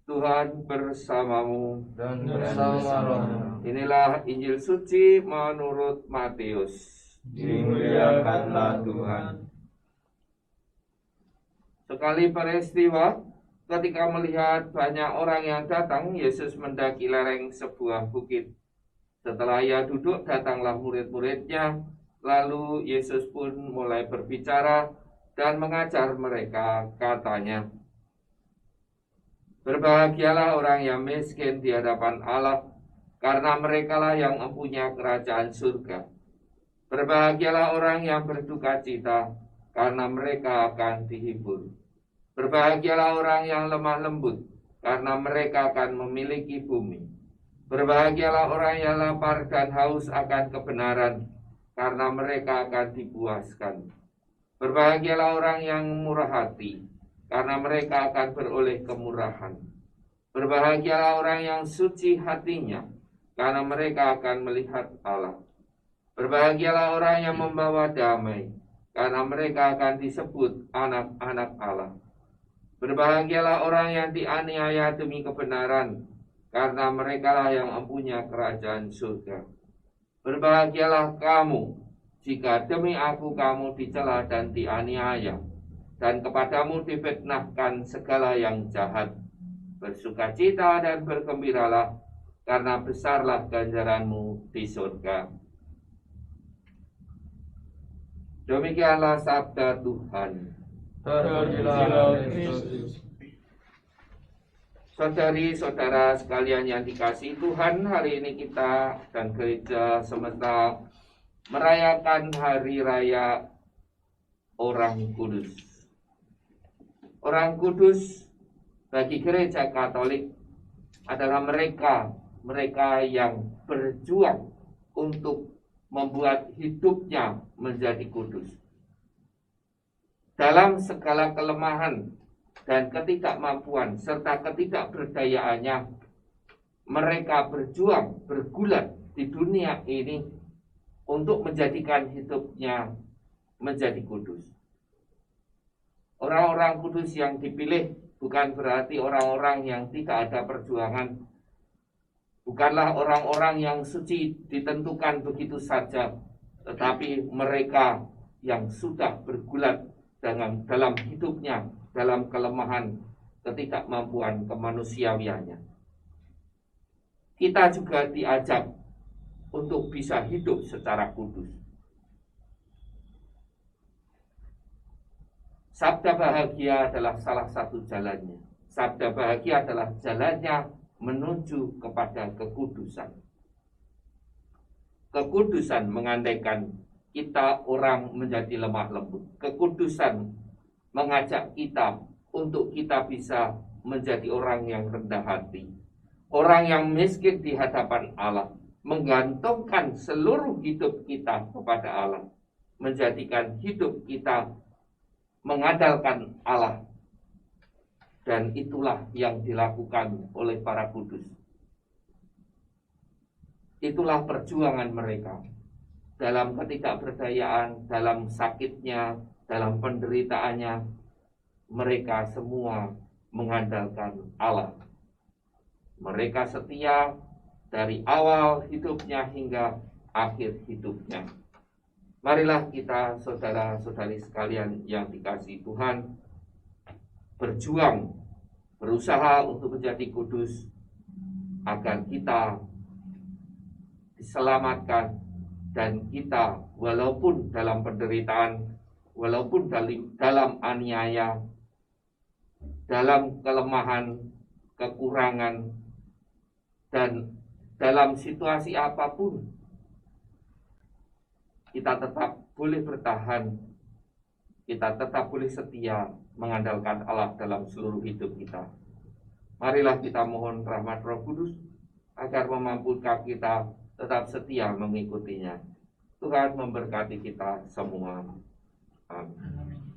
Tuhan bersamamu dan bersama rohmu. Inilah Injil suci menurut Matius. Dimuliakanlah Tuhan. Sekali peristiwa, ketika melihat banyak orang yang datang, Yesus mendaki lereng sebuah bukit. Setelah ia duduk, datanglah murid-muridnya. Lalu Yesus pun mulai berbicara dan mengajar mereka, katanya, "Berbahagialah orang yang miskin di hadapan Allah, karena merekalah yang mempunyai kerajaan surga. Berbahagialah orang yang berduka cita, karena mereka akan dihibur. Berbahagialah orang yang lemah lembut, karena mereka akan memiliki bumi. Berbahagialah orang yang lapar dan haus akan kebenaran, karena mereka akan dipuaskan. Berbahagialah orang yang murah hati, karena mereka akan beroleh kemurahan. Berbahagialah orang yang suci hatinya, karena mereka akan melihat Allah. Berbahagialah orang yang membawa damai, karena mereka akan disebut anak-anak Allah. Berbahagialah orang yang dianiaya demi kebenaran, karena merekalah yang mempunyai kerajaan surga. Berbahagialah kamu, jika demi aku kamu dicela dan dianiaya, dan kepadamu difitnahkan segala yang jahat. Bersukacita dan bergembiralah, karena besarlah ganjaranmu di surga." Demikianlah sabda Tuhan. Terpujilah Kristus. Saudari-saudara sekalian yang dikasihi Tuhan, hari ini kita dan gereja semesta merayakan hari raya Orang Kudus. Orang Kudus bagi gereja Katolik adalah mereka yang berjuang untuk membuat hidupnya menjadi kudus. Dalam segala kelemahan dan ketidakmampuan serta ketidakberdayaannya, mereka berjuang, bergulat di dunia ini untuk menjadikan hidupnya menjadi kudus. Orang-orang kudus yang dipilih bukan berarti orang-orang yang tidak ada perjuangan. Bukanlah orang-orang yang suci ditentukan begitu saja, tetapi mereka yang sudah bergulat dalam hidupnya, dalam kelemahan, ketidakmampuan kemanusiawiannya. Kita juga diajak untuk bisa hidup secara kudus. Sabda bahagia adalah salah satu jalannya. Sabda bahagia adalah jalannya menuju kepada kekudusan. Kekudusan mengandaikan kita orang menjadi lemah lembut. Kekudusan mengajak kita untuk kita bisa menjadi orang yang rendah hati. Orang yang miskin di hadapan Allah. Menggantungkan seluruh hidup kita kepada Allah. Menjadikan hidup kita mengandalkan Allah. Dan itulah yang dilakukan oleh para kudus. Itulah perjuangan mereka. Dalam ketidakberdayaan, dalam sakitnya, dalam penderitaannya, mereka semua mengandalkan Allah. Mereka setia dari awal hidupnya hingga akhir hidupnya. Marilah kita, saudara-saudari sekalian yang dikasihi Tuhan, berjuang, berusaha untuk menjadi kudus, agar kita diselamatkan dan kita walaupun dalam penderitaan, walaupun dalam aniaya, dalam kelemahan, kekurangan, dan dalam situasi apapun, kita tetap boleh bertahan, kita tetap boleh setia mengandalkan Allah dalam seluruh hidup kita. Marilah kita mohon rahmat Roh Kudus agar memampukan kita tetap setia mengikutinya. Tuhan memberkati kita semua. Amin.